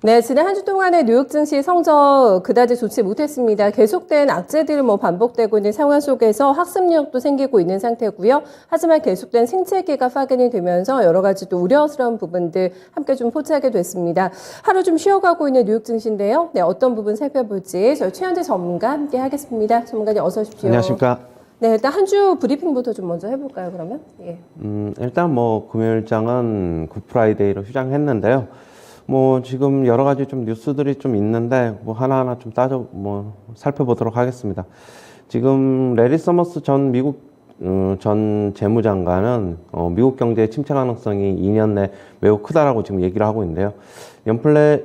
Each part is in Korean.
네, 지난 한 주 동안의 뉴욕 증시 성적 그다지 좋지 못했습니다. 계속된 악재들이 반복되고 있는 상황 속에서 학습력도 생기고 있는 상태고요. 하지만 계속된 생채기가 확인이 되면서 여러 가지 또 우려스러운 부분들 함께 좀 포착하게 됐습니다. 하루 좀 쉬어가고 있는 뉴욕 증시인데요. 네, 어떤 부분 살펴볼지 저희 최현재 전문가 함께 하겠습니다. 전문가님 어서 오십시오. 안녕하십니까. 네, 일단 한 주 브리핑부터 좀 먼저 해볼까요, 그러면? 예. 일단 금요일장은 굿프라이데이로 휴장했는데요. 지금 여러 가지 좀 뉴스들이 좀 있는데, 하나하나 좀 살펴보도록 하겠습니다. 지금 레리 서머스 전 미국 전 재무장관은 미국 경제의 침체 가능성이 2년 내 매우 크다라고 지금 얘기를 하고 있는데요.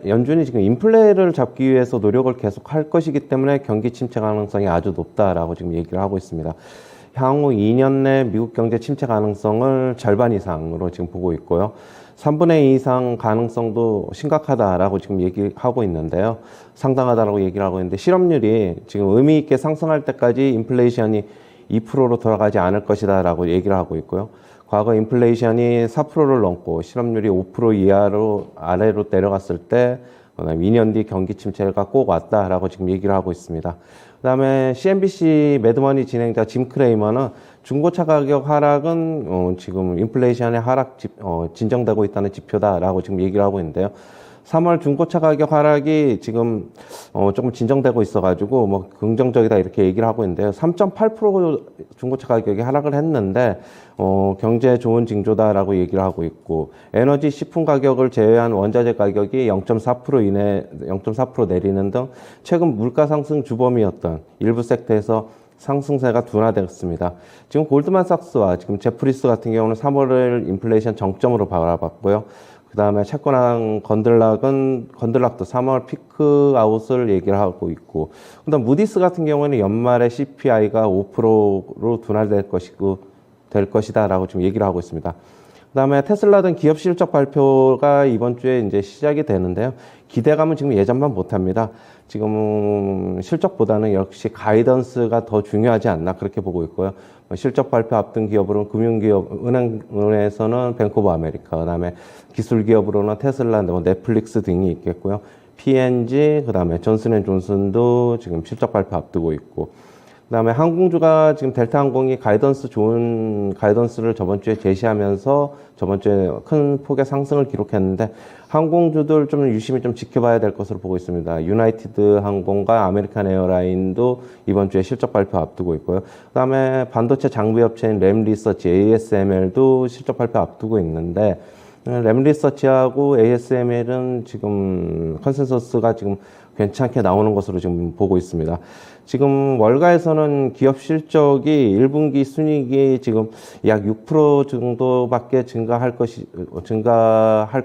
연준이 지금 인플레를 잡기 위해서 노력을 계속 할 것이기 때문에 경기 침체 가능성이 아주 높다라고 지금 얘기를 하고 있습니다. 향후 2년 내 미국 경제 침체 가능성을 절반 이상으로 지금 보고 있고요. 3분의 2 이상 가능성도 심각하다라고 지금 얘기하고 있는데요. 상당하다라고 얘기를 하고 있는데 실업률이 지금 의미 있게 상승할 때까지 인플레이션이 2%로 돌아가지 않을 것이다 라고 얘기를 하고 있고요. 과거 인플레이션이 4%를 넘고 실업률이 5% 이하로 아래로 내려갔을 때 2년 뒤 경기 침체가 꼭 왔다라고 지금 얘기를 하고 있습니다. 그 다음에 CNBC 매드머니 진행자 짐 크레이머는 중고차 가격 하락은 지금 인플레이션의 진정되고 있다는 지표다라고 지금 얘기를 하고 있는데요. 3월 중고차 가격 하락이 지금 조금 진정되고 있어가지고 긍정적이다 이렇게 얘기를 하고 있는데요. 3.8% 중고차 가격이 하락을 했는데 경제에 좋은 징조다라고 얘기를 하고 있고 에너지 식품 가격을 제외한 원자재 가격이 0.4% 내리는 등 최근 물가 상승 주범이었던 일부 섹터에서 상승세가 둔화되었습니다. 지금 골드만삭스와 지금 제프리스 같은 경우는 3월을 인플레이션 정점으로 바라봤고요. 그 다음에 채권왕 건들락도 3월 피크아웃을 얘기를 하고 있고, 그 다음 무디스 같은 경우에는 연말에 CPI가 5%로 둔화될 것이다라고 지금 얘기를 하고 있습니다. 그 다음에 테슬라 등 기업 실적 발표가 이번 주에 이제 시작이 되는데요. 기대감은 지금 예전만 못합니다. 지금 실적보다는 역시 가이던스가 더 중요하지 않나 그렇게 보고 있고요. 실적 발표 앞둔 기업으로는 금융기업, 은행에서는 뱅크 오브 아메리카, 그 다음에 기술기업으로는 테슬라, 넷플릭스 등이 있겠고요. P&G, 그 다음에 존슨앤존슨도 지금 실적 발표 앞두고 있고, 그 다음에 항공주가 지금 델타항공이 좋은 가이던스를 저번 주에 제시하면서 저번 주에 큰 폭의 상승을 기록했는데 항공주들 좀 유심히 좀 지켜봐야 될 것으로 보고 있습니다. 유나이티드 항공과 아메리칸 에어라인도 이번 주에 실적 발표 앞두고 있고요. 그 다음에 반도체 장비 업체인 램리서치, ASML도 실적 발표 앞두고 있는데 램리서치하고 ASML은 지금 컨센서스가 지금 괜찮게 나오는 것으로 지금 보고 있습니다. 지금 월가에서는 기업 실적이 1분기 순이익이 지금 약 6% 정도밖에 증가할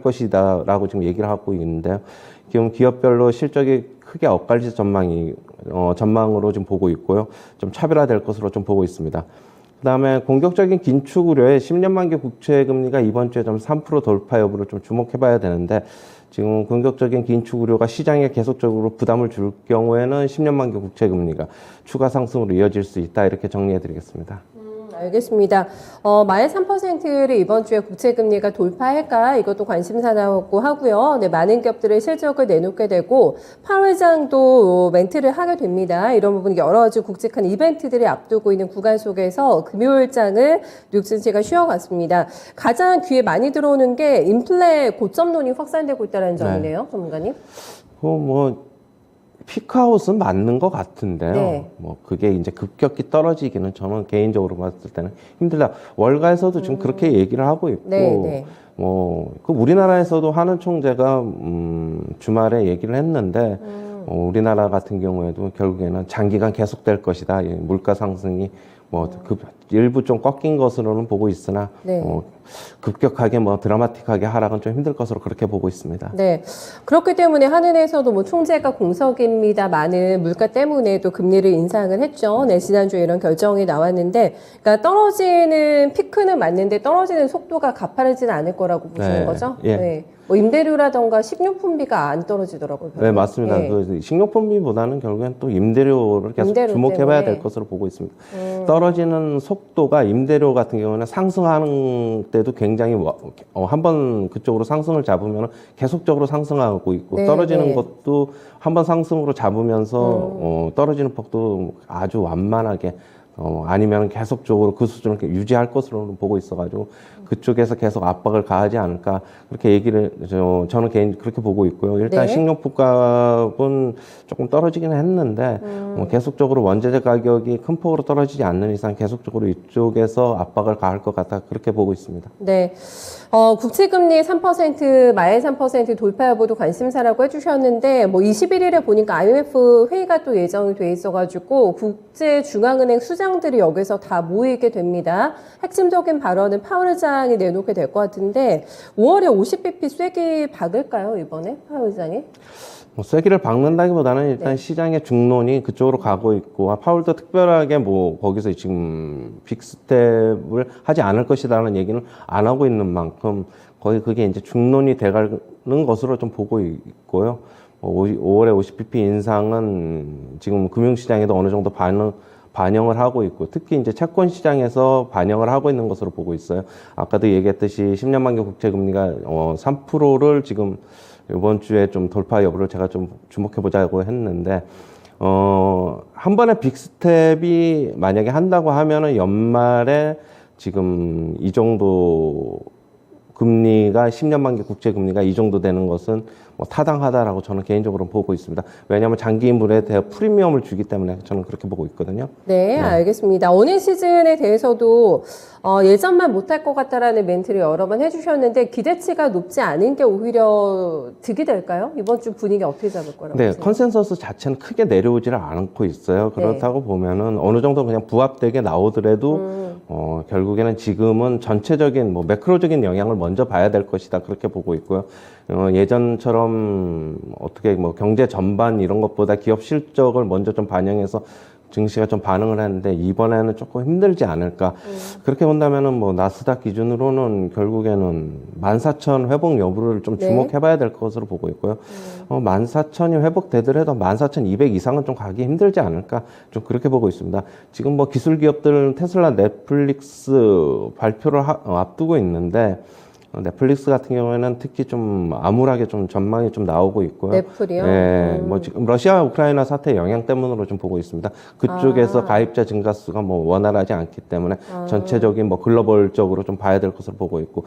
것이다라고 지금 얘기를 하고 있는데요. 지금 기업별로 실적이 크게 엇갈릴 전망으로 지금 보고 있고요. 좀 차별화될 것으로 좀 보고 있습니다. 그 다음에 공격적인 긴축 우려에 10년 만기 국채 금리가 이번 주에 좀 3% 돌파 여부를 좀 주목해 봐야 되는데 지금 공격적인 긴축 우려가 시장에 계속적으로 부담을 줄 경우에는 10년 만기 국채 금리가 추가 상승으로 이어질 수 있다 이렇게 정리해 드리겠습니다. 알겠습니다. 마이너스 3%를 이번 주에 국채금리가 돌파할까 이것도 관심사라고 하고요. 네, 많은 기업들의 실적을 내놓게 되고 파월 회장도 멘트를 하게 됩니다. 이런 부분 여러 가지 굵직한 이벤트들이 앞두고 있는 구간 속에서 금요일장을 뉴욕 증시가 쉬어갔습니다. 가장 귀에 많이 들어오는 게 인플레 고점론이 확산되고 있다는 점이네요, 전문가님. 피크아웃은 맞는 것 같은데요. 네. 그게 이제 급격히 떨어지기는 저는 개인적으로 봤을 때는 힘들다. 월가에서도 지금 그렇게 얘기를 하고 있고, 네. 우리나라에서도 하는 총재가, 주말에 얘기를 했는데, 우리나라 같은 경우에도 결국에는 장기간 계속될 것이다. 물가 상승이 일부 좀 꺾인 것으로는 보고 있으나, 네. 급격하게 드라마틱하게 하락은 좀 힘들 것으로 그렇게 보고 있습니다. 네. 그렇기 때문에 한은에서도 총재가 공석입니다. 많은 물가 때문에도 금리를 인상을 했죠. 네, 지난주에 이런 결정이 나왔는데, 그러니까 떨어지는 피크는 맞는데 떨어지는 속도가 가파르지는 않을 거라고 보시는 거죠? 예. 네. 임대료라던가 식료품비가 안 떨어지더라고요. 네, 맞습니다. 예. 그 식료품비보다는 결국엔 또 임대료를 계속 주목해봐야 될 것으로 보고 있습니다. 떨어지는 속도가 임대료 같은 경우는 상승하는 때도 굉장히 한번 그쪽으로 상승을 잡으면 계속적으로 상승하고 있고 네, 떨어지는 네. 것도 한번 상승으로 잡으면서 떨어지는 폭도 아주 완만하게 아니면 계속적으로 그 수준을 유지할 것으로 보고 있어가지고 그쪽에서 계속 압박을 가하지 않을까 그렇게 저는 개인 그렇게 보고 있고요. 일단 네. 식료품값은 조금 떨어지긴 했는데 계속적으로 원재재 가격이 큰 폭으로 떨어지지 않는 이상 계속적으로 이쪽에서 압박을 가할 것 같다 그렇게 보고 있습니다. 네. 국채금리 3%, 마일 3% 돌파 여부도 관심사라고 해주셨는데, 뭐 21일에 보니까 IMF 회의가 또 예정이 돼 있어가지고, 국제중앙은행 수장들이 여기서 다 모이게 됩니다. 핵심적인 발언은 파월 의장이 내놓게 될 것 같은데, 5월에 50bp 쐐기 박을까요, 이번에? 파월 의장이? 쐐기를 박는다기보다는 일단 네. 시장의 중론이 그쪽으로 가고 있고 파월도 특별하게 뭐 거기서 지금 빅스텝을 하지 않을 것이라는 얘기는 안 하고 있는 만큼 거의 그게 이제 중론이 돼가는 것으로 좀 보고 있고요. 5월에 50bp 인상은 지금 금융시장에도 어느 정도 반영을 하고 있고 특히 이제 채권 시장에서 반영을 하고 있는 것으로 보고 있어요. 아까도 얘기했듯이 10년 만기 국채 금리가 3%를 지금 이번 주에 좀 돌파 여부를 제가 좀 주목해 보자고 했는데 한 번에 빅스텝이 만약에 한다고 하면은 연말에 지금 이 정도 금리가 10년 만기 국채 금리가 이 정도 되는 것은 뭐 타당하다라고 저는 개인적으로 보고 있습니다. 왜냐하면 장기인물에 대해 프리미엄을 주기 때문에 저는 그렇게 보고 있거든요. 네, 알겠습니다. 어닝 시즌에 대해서도 예전만 못할 것 같다라는 멘트를 여러 번 해주셨는데 기대치가 높지 않은 게 오히려 득이 될까요? 이번 주 분위기 어떻게 잡을 거라고 네, 보세요? 컨센서스 자체는 크게 내려오지를 않고 있어요. 그렇다고 보면은 어느 정도 그냥 부합되게 나오더라도 결국에는 지금은 전체적인 뭐 매크로적인 영향을 먼저 봐야 될 것이다 그렇게 보고 있고요. 예전처럼 어떻게 뭐 경제 전반 이런 것보다 기업 실적을 먼저 좀 반영해서 증시가 좀 반응을 했는데 이번에는 조금 힘들지 않을까. 그렇게 본다면은 뭐 나스닥 기준으로는 결국에는 14,000 회복 여부를 좀 네. 주목해봐야 될 것으로 보고 있고요. 14,000이 회복되더라도 14,200 이상은 좀 가기 힘들지 않을까. 좀 그렇게 보고 있습니다. 지금 뭐 기술 기업들 테슬라, 넷플릭스 발표를 앞두고 있는데 넷플릭스 같은 경우에는 특히 좀 암울하게 좀 전망이 좀 나오고 있고요. 넷플이요? 네, 뭐 지금 러시아 우크라이나 사태 영향 때문으로 좀 보고 있습니다. 그쪽에서 가입자 증가 수가 뭐 원활하지 않기 때문에 전체적인 뭐 글로벌적으로 좀 봐야 될 것으로 보고 있고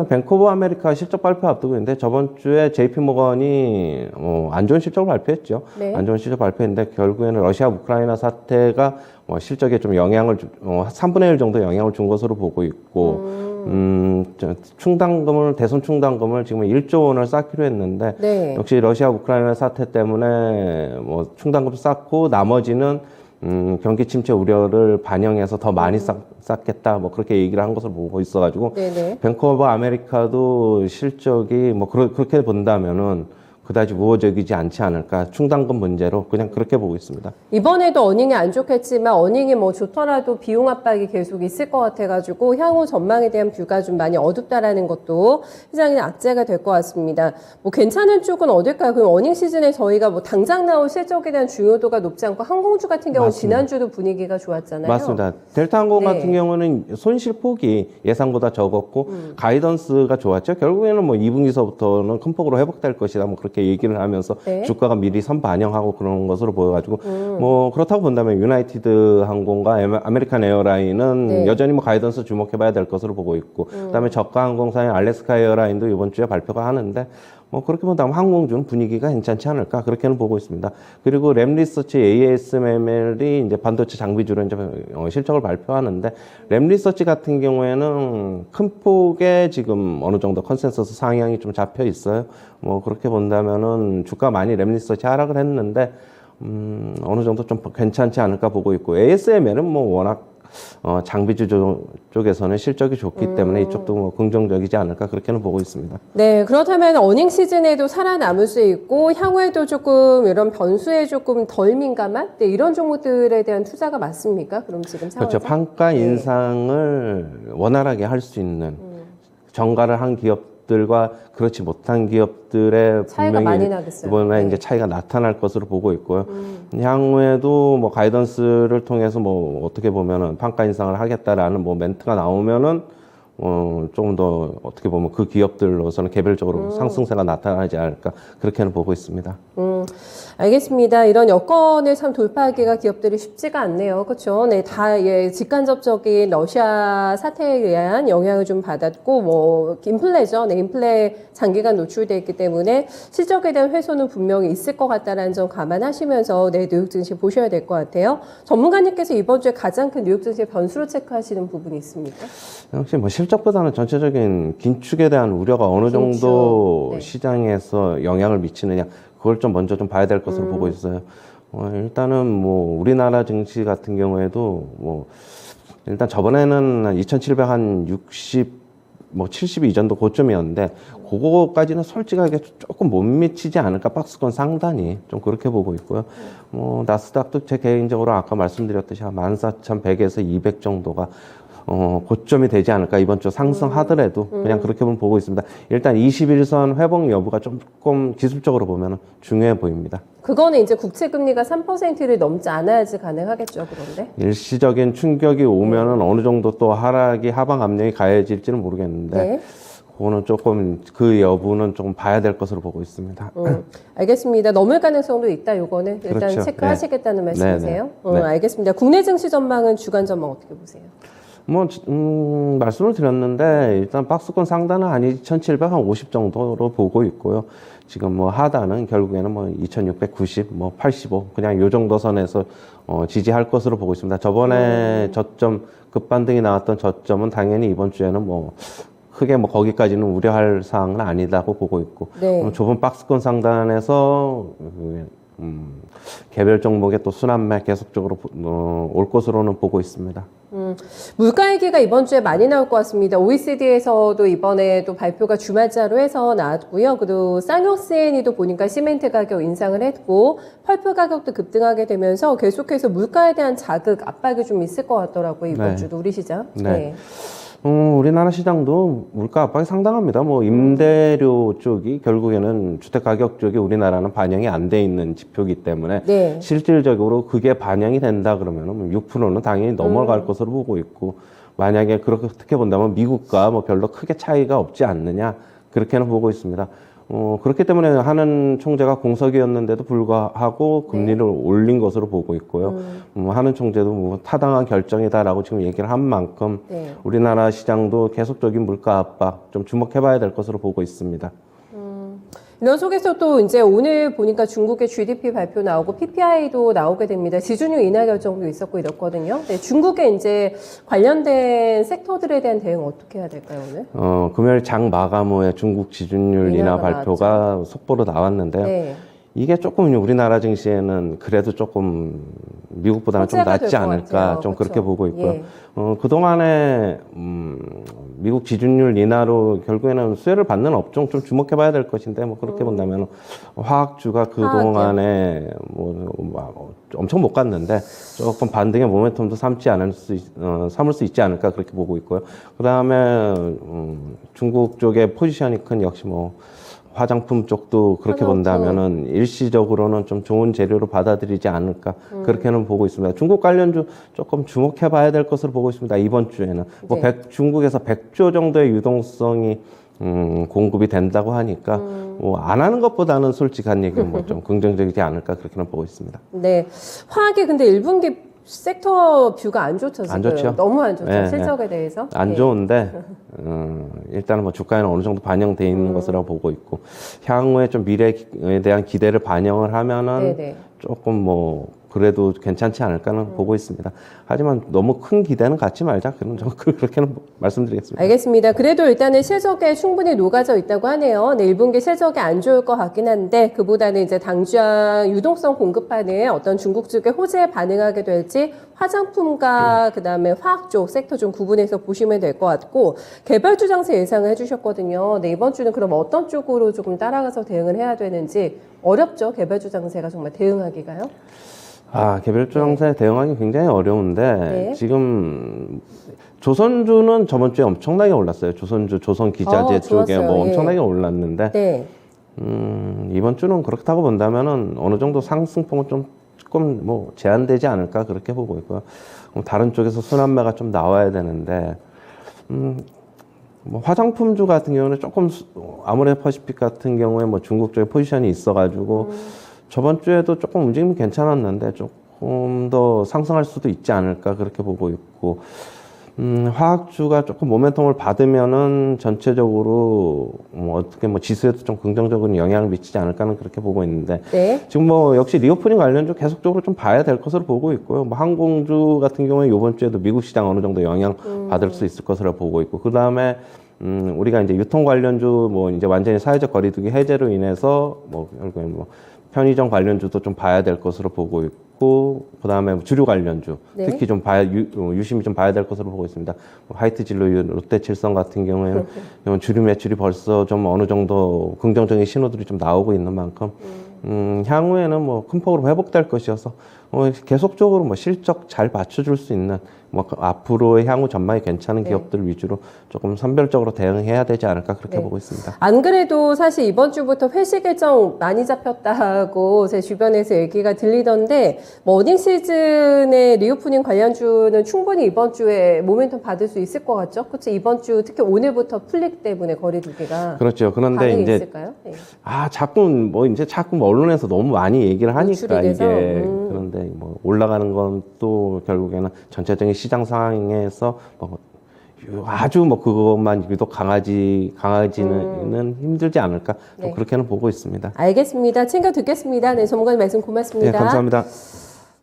뱅크 오브 아메리카 실적 발표 앞두고 있는데 저번 주에 JP 모건이 안 좋은 실적을 발표했죠. 네. 안 좋은 실적 발표했는데 결국에는 러시아 우크라이나 사태가 실적에 좀 영향을 3분의 1 정도 영향을 준 것으로 보고 있고 대손 충당금을 지금 1조 원을 쌓기로 했는데 네. 역시 러시아 우크라이나 사태 때문에 뭐 충당금 쌓고 나머지는 경기 침체 우려를 반영해서 더 많이 쌓겠다 뭐 그렇게 얘기를 한 것을 보고 있어가지고 네네. 뱅크 오브 아메리카도 실적이 뭐 그렇게 본다면은 그다지 우호적이지 않지 않을까 충당금 문제로 그냥 그렇게 보고 있습니다. 이번에도 어닝이 안 좋겠지만 어닝이 뭐 좋더라도 비용 압박이 계속 있을 것 같아가지고 향후 전망에 대한 뷰가 좀 많이 어둡다라는 것도 시장의 악재가 될 것 같습니다. 뭐 괜찮은 쪽은 어딜까요? 그럼 어닝 시즌에 저희가 뭐 당장 나올 실적에 대한 중요도가 높지 않고 항공주 같은 경우는 지난주도 분위기가 좋았잖아요. 맞습니다. 델타 항공 네. 같은 경우는 손실폭이 예상보다 적었고 가이던스가 좋았죠. 결국에는 뭐 2분기서부터는 큰 폭으로 회복될 것이다. 뭐 그렇게 얘기를 하면서 네. 주가가 미리 선반영하고 그런 것으로 보여가지고 뭐 그렇다고 본다면 유나이티드 항공과 아메리칸 에어라인은 네. 여전히 뭐 가이던스 주목해봐야 될 것으로 보고 있고 그다음에 저가 항공사인 알래스카 에어라인도 이번 주에 발표가 하는데 뭐 그렇게 본다면 항공주는 분위기가 괜찮지 않을까 그렇게는 보고 있습니다. 그리고 램리서치 ASML이 이제 반도체 장비주로 이제 실적을 발표하는데 램리서치 같은 경우에는 큰 폭의 지금 어느 정도 컨센서스 상향이 좀 잡혀 있어요. 뭐 그렇게 본다면은 주가 많이 램리서치 하락을 했는데 어느 정도 좀 괜찮지 않을까 보고 있고 ASML은 뭐 워낙 장비주 쪽에서는 실적이 좋기 때문에 이쪽도 뭐 긍정적이지 않을까 그렇게는 보고 있습니다. 네, 그렇다면 어닝 시즌에도 살아남을 수 있고 향후에도 조금 이런 변수에 조금 덜 민감한 이런 종목들에 대한 투자가 맞습니까? 그럼 지금 상황에서? 그렇죠. 판가 인상을 원활하게 할 수 있는 정가를 한 기업들과 그렇지 못한 기업들의 차이가 분명히 많이 나겠어요. 이번에 네. 이제 차이가 나타날 것으로 보고 있고요. 향후에도 뭐 가이던스를 통해서 뭐 어떻게 보면은 판가 인상을 하겠다라는 뭐 멘트가 나오면은 조금 더 어떻게 보면 그 기업들로서는 개별적으로 상승세가 나타나지 않을까 그렇게는 보고 있습니다. 알겠습니다. 이런 여건을 참 돌파하기가 기업들이 쉽지가 않네요. 그렇죠? 네, 다 예, 직간접적인 러시아 사태에 의한 영향을 좀 받았고 뭐 인플레죠. 네, 인플레 장기간 노출돼 있기 때문에 실적에 대한 훼손은 분명히 있을 것 같다라는 점 감안하시면서 네, 뉴욕 증시 보셔야 될 것 같아요. 전문가님께서 이번 주에 가장 큰 뉴욕 증시의 변수로 체크하시는 부분이 있습니까? 역시 뭐 실적보다는 전체적인 긴축에 대한 우려가 어느 긴축, 정도 네. 시장에서 영향을 미치느냐 그걸 좀 먼저 좀 봐야 될 것으로 보고 있어요. 일단은 뭐 우리나라 증시 같은 경우에도 뭐 일단 저번에는 2,760 뭐 70 이전도 고점이었는데 그거까지는 솔직하게 조금 못 미치지 않을까 박스권 상단이 좀 그렇게 보고 있고요. 뭐 나스닥도 제 개인적으로 아까 말씀드렸듯이 한 14,100에서 200 정도가 고점이 되지 않을까 이번 주 상승하더라도 그냥 그렇게 보고 있습니다. 일단 21선 회복 여부가 조금 기술적으로 보면 중요해 보입니다. 그거는 이제 국채 금리가 3%를 넘지 않아야지 가능하겠죠, 그런데. 일시적인 충격이 오면은 어느 정도 또 하락이 하방 압력이 가해질지는 모르겠는데 네. 그거는 조금 그 여부는 조금 봐야 될 것으로 보고 있습니다. 알겠습니다. 넘을 가능성도 있다, 요거는. 일단 그렇죠. 체크하시겠다는 말씀이세요? 네. 알겠습니다. 국내 증시 전망은 주간 전망 어떻게 보세요? 뭐, 말씀을 드렸는데, 일단 박스권 상단은 한 2,750 정도로 보고 있고요. 지금 뭐 하단은 결국에는 뭐 2,690, 뭐 85, 그냥 요 정도 선에서 지지할 것으로 보고 있습니다. 저번에 저점, 급반등이 나왔던 저점은 당연히 이번 주에는 뭐 크게 뭐 거기까지는 우려할 사항은 아니다고 보고 있고, 네. 좁은 박스권 상단에서 개별 종목의 또 순환매 계속적으로 올 것으로는 보고 있습니다. 물가 얘기가 이번 주에 많이 나올 것 같습니다. OECD에서도 이번에 또 발표가 주말자로 해서 나왔고요. 그리고 쌍용CN이도 보니까 시멘트 가격 인상을 했고 펄프 가격도 급등하게 되면서 계속해서 물가에 대한 자극, 압박이 좀 있을 것 같더라고요. 이번 네. 주도 우리 시장. 네. 우리나라 시장도 물가 압박이 상당합니다. 뭐 임대료 쪽이 결국에는 주택 가격 쪽이 우리나라는 반영이 안 돼 있는 지표이기 때문에 네. 실질적으로 그게 반영이 된다 그러면은 6%는 당연히 넘어갈 것으로 보고 있고 만약에 그렇게 본다면 미국과 뭐 별로 크게 차이가 없지 않느냐 그렇게는 보고 있습니다. 그렇기 때문에 하는 총재가 공석이었는데도 불구하고 금리를 올린 것으로 보고 있고요. 하는 총재도 뭐 타당한 결정이다라고 지금 얘기를 한 만큼 네. 우리나라 시장도 계속적인 물가 압박 좀 주목해봐야 될 것으로 보고 있습니다. 이런 속에서 또 이제 오늘 보니까 중국의 GDP 발표 나오고 PPI도 나오게 됩니다. 지준율 인하 결정도 있었고 이렇거든요. 네, 중국의 이제 관련된 섹터들에 대한 대응 어떻게 해야 될까요, 오늘? 금요일 장 마감 후에 중국 지준율 인하 인하가 발표가 속보로 나왔는데요. 네. 이게 조금 우리나라 증시에는 그래도 조금 미국보다는 좀 호재가 낫지 될것 않을까 같아요. 좀 그렇죠. 그렇게 보고 있고요. 예. 그동안에 미국 지준율 인하로 결국에는 수혜를 받는 업종 좀 주목해봐야 될 것인데 뭐 그렇게 본다면 화학주가 그동안에 뭐 엄청 못 갔는데 조금 반등의 모멘텀도 삼을 수 있지 않을까 그렇게 보고 있고요. 그다음에 중국 쪽의 포지션이 큰 역시 뭐 화장품 쪽도 그렇게 본다면은 일시적으로는 좀 좋은 재료로 받아들이지 않을까 그렇게는 보고 있습니다. 중국 관련주 조금 주목해 봐야 될 것으로 보고 있습니다. 이번 주에는 뭐 네. 중국에서 100조 정도의 유동성이 공급이 된다고 하니까 뭐 안 하는 것보다는 솔직한 얘기는 뭐 좀 긍정적이지 않을까 그렇게는 보고 있습니다. 네. 화학이 근데 1분기 섹터 뷰가 안 좋죠, 지금. 안 좋죠. 너무 안 좋죠. 네, 실적에 대해서. 안 네. 좋은데 일단은 뭐 주가에는 어느 정도 반영돼 있는 것이라고 보고 있고 향후에 좀 미래에 대한 기대를 반영을 하면은 네네. 조금 뭐 그래도 괜찮지 않을까는 보고 있습니다. 하지만 너무 큰 기대는 갖지 말자. 그런 좀 그렇게는 말씀드리겠습니다. 알겠습니다. 그래도 일단은 실적에 충분히 녹아져 있다고 하네요. 네, 1분기 실적이 안 좋을 것 같긴 한데 그보다는 이제 당주한 유동성 공급하는 어떤 중국 쪽의 호재에 반응하게 될지 화장품과 그다음에 화학 쪽 섹터 좀 구분해서 보시면 될 것 같고 개별주 장세 예상을 해주셨거든요. 네, 이번 주는 그럼 어떤 쪽으로 조금 따라가서 대응을 해야 되는지 어렵죠? 개별주 장세가 정말 대응하기가요? 개별주 장세에 대응하기 굉장히 어려운데 네. 지금 조선주는 저번 주에 엄청나게 올랐어요. 조선기자재 쪽에 좋았어요. 뭐 예. 엄청나게 올랐는데 네. 이번 주는 그렇다고 본다면은 어느 정도 상승폭은 조금 뭐 제한되지 않을까 그렇게 보고 있고요. 다른 쪽에서 순환매가 좀 나와야 되는데 뭐 화장품주 같은 경우는 조금 아모레퍼시픽 같은 경우에 뭐 중국 쪽에 포지션이 있어가지고 저번 주에도 조금 움직임이 괜찮았는데 조금 더 상승할 수도 있지 않을까 그렇게 보고 있고 화학주가 조금 모멘텀을 받으면은 전체적으로 뭐 어떻게 뭐 지수에도 좀 긍정적인 영향을 미치지 않을까는 그렇게 보고 있는데 네. 지금 뭐 역시 리오프닝 관련주 계속적으로 좀 봐야 될 것으로 보고 있고요. 뭐 항공주 같은 경우에 이번 주에도 미국 시장 어느 정도 영향 받을 수 있을 것으로 보고 있고 그 다음에 우리가 이제 유통 관련주 뭐 이제 완전히 사회적 거리두기 해제로 인해서 뭐 결국에 뭐 편의점 관련주도 좀 봐야 될 것으로 보고 있고 그다음에 주류 관련주 네. 특히 좀 유심히 좀 봐야 될 것으로 보고 있습니다. 화이트 진로 롯데칠성 같은 경우에는 주류 매출이 벌써 좀 어느 정도 긍정적인 신호들이 좀 나오고 있는 만큼 향후에는 뭐 큰 폭으로 회복될 것이어서 계속적으로 뭐 실적 잘 받쳐줄 수 있는 뭐 앞으로의 향후 전망이 괜찮은 기업들 위주로 조금 선별적으로 대응해야 되지 않을까 그렇게 네. 보고 있습니다. 안 그래도 사실 이번 주부터 회식 일정 많이 잡혔다고 제 주변에서 얘기가 들리던데 뭐 어닝 시즌의 리오프닝 관련주는 충분히 이번 주에 모멘텀 받을 수 있을 것 같죠? 그렇죠? 이번 주 특히 오늘부터 풀리기 때문에 거리두기가 그렇죠. 그런데 반응이 이제 있을까요? 네. 자꾸 언론에서 너무 많이 얘기를 하니까 노출이 돼서? 이게 그런데 뭐 올라가는 건 또 결국에는 전체적인 시장 상황에서 뭐 아주 뭐 그것만 유독 강하지는 힘들지 않을까 좀 네. 그렇게는 보고 있습니다. 알겠습니다. 챙겨 듣겠습니다. 네, 전문가님 말씀 고맙습니다. 네, 감사합니다.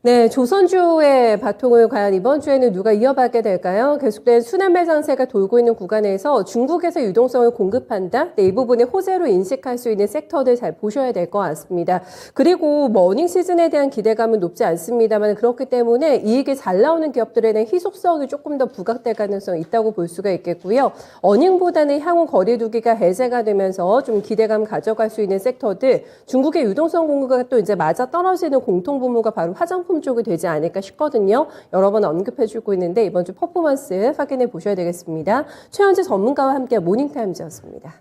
네, 조선주의 바통을 과연 이번 주에는 누가 이어받게 될까요? 계속된 순환 매장세가 돌고 있는 구간에서 중국에서 유동성을 공급한다? 네, 이 부분을 호재로 인식할 수 있는 섹터들 잘 보셔야 될 것 같습니다. 그리고 뭐 어닝 시즌에 대한 기대감은 높지 않습니다만 그렇기 때문에 이익이 잘 나오는 기업들에 대한 희소성이 조금 더 부각될 가능성이 있다고 볼 수가 있겠고요. 어닝보다는 향후 거리두기가 해제가 되면서 좀 기대감 가져갈 수 있는 섹터들, 중국의 유동성 공급과 또 이제 맞아 떨어지는 공통분모가 바로 화장품 쪽이 되지 않을까 싶거든요. 여러 번 언급해주고 있는데 이번 주 퍼포먼스 확인해 보셔야 되겠습니다. 최현재 전문가와 함께 모닝타임즈였습니다.